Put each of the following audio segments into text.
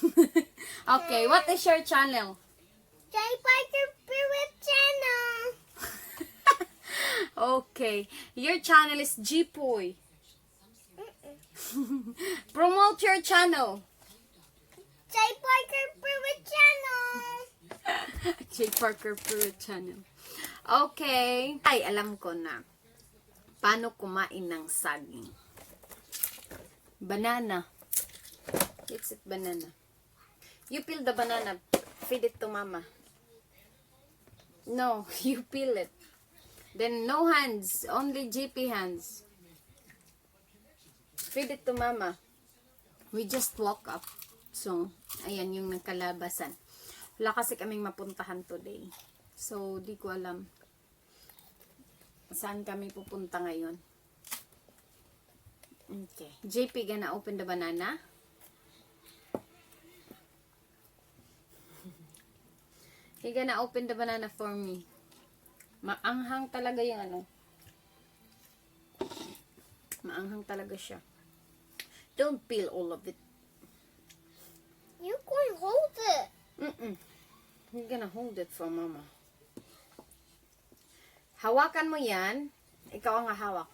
Okay, what is your channel? Parker Spirit Channel. Okay, your channel is Jipoy. Promote your channel. Parker Spirit Channel. J. Parker Pruitt channel. Okay. Ay, alam ko na. Paano kumain ng saging? Banana. Let's eat banana. You peel the banana. Feed it to mama. No, you peel it. Then no hands. Only JP hands. Feed it to mama. We just walk up. So, ayan yung nagkalabasan. Wala kasi kaming mapuntahan today. So, di ko alam saan kami pupunta ngayon. Okay. JP, gonna open the banana? He gonna open the banana for me. Maanghang talaga yung ano. Maanghang talaga siya. Don't peel all of it. You can hold it. You're gonna hold it for mama. Hawakan mo yan. Ikaw ang hahawak.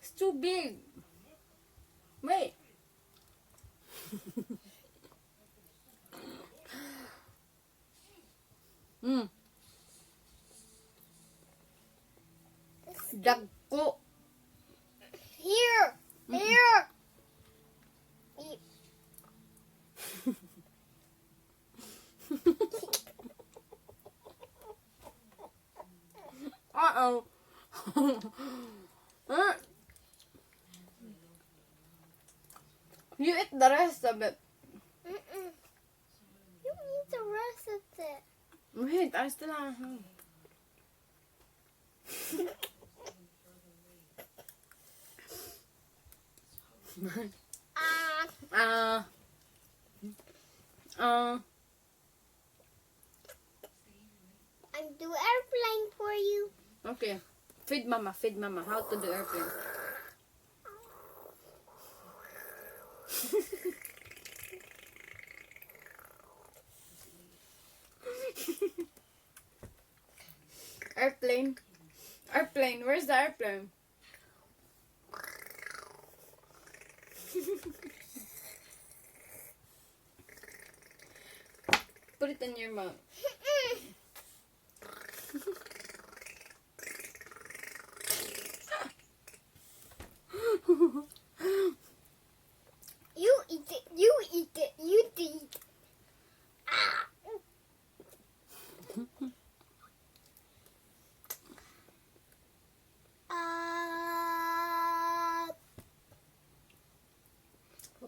It's too big. Wait. Dagko. Here. Here. Eat. Uh-oh. You eat the rest of it. You eat the rest of it. Wait, I still have. I'm do airplane for you. Okay. Feed mama, feed mama. How to do airplane? Airplane. Airplane. Where's the airplane? Put it in your mouth. You eat it. You eat it. You eat.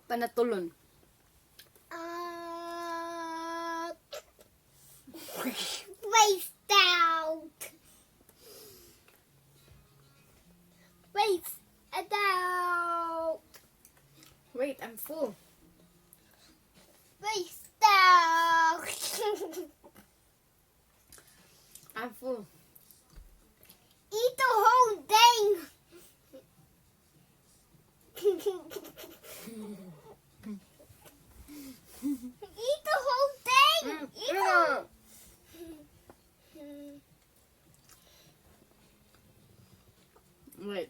Panatulon. Spaced out. Spaced out. Wait, I'm full. Spaced out. I'm full. Eat the whole thing. Eat the whole thing. Eat the whole. Wait.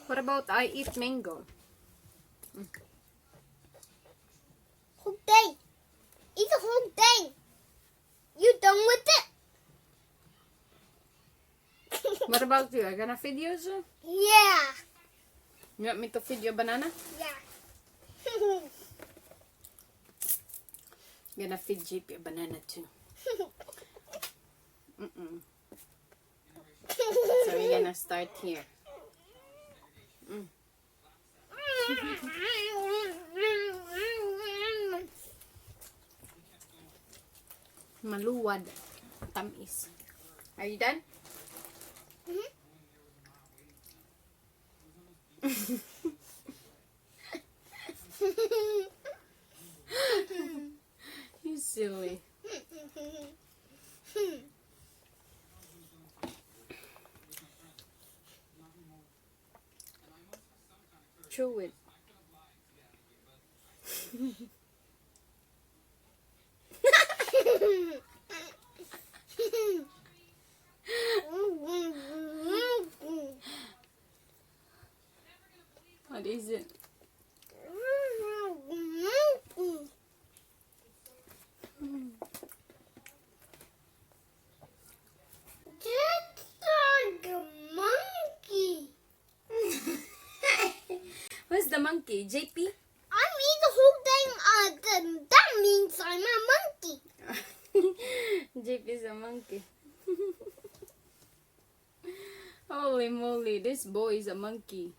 What about I eat mango? Whole thing. Eat the whole thing. You done with it? What about you? I gonna feed you also? Yeah. You want me to feed you a banana? Yeah. Gonna feed JP a banana too. So we're gonna start here. Maluwad. Tamis. Are you done? You silly. Chew it. What is it? That's like a monkey. Who's the monkey? JP? I mean the whole thing. That means I'm a monkey. JP is a monkey. Holy moly, this boy is a monkey.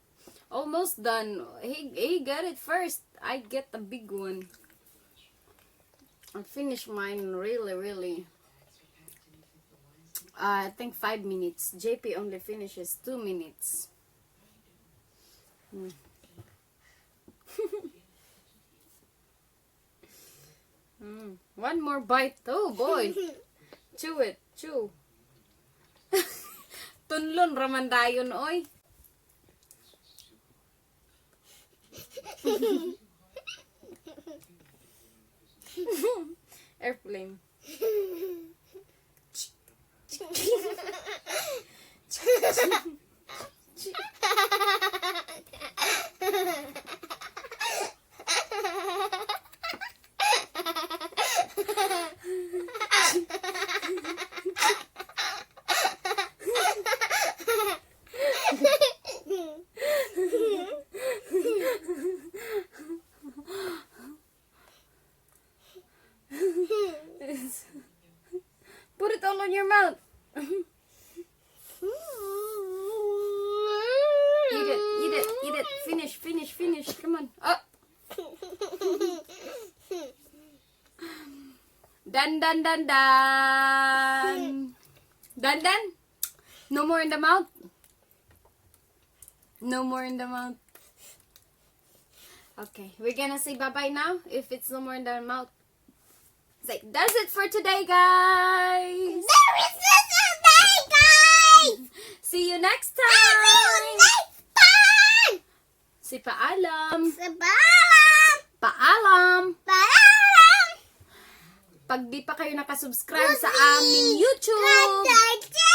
Almost done. He got it first. I get the big one. I finished mine really. I think 5 minutes. JP only finishes 2 minutes. One more bite. Oh boy. Chew it. Chew. Tunlon raman dayon oy. Airplane. Put it all on your mouth. Eat it. Finish. Come on. Up. Done. Done. No more in the mouth. Okay, we're gonna say bye-bye now. If it's no more in the mouth. Say, that's it for today, guys. There is this today, guys. See you next See time. you next time. Si paalam. Paalam. Pag di pa kayo nakasubscribe sa aming YouTube. YouTube.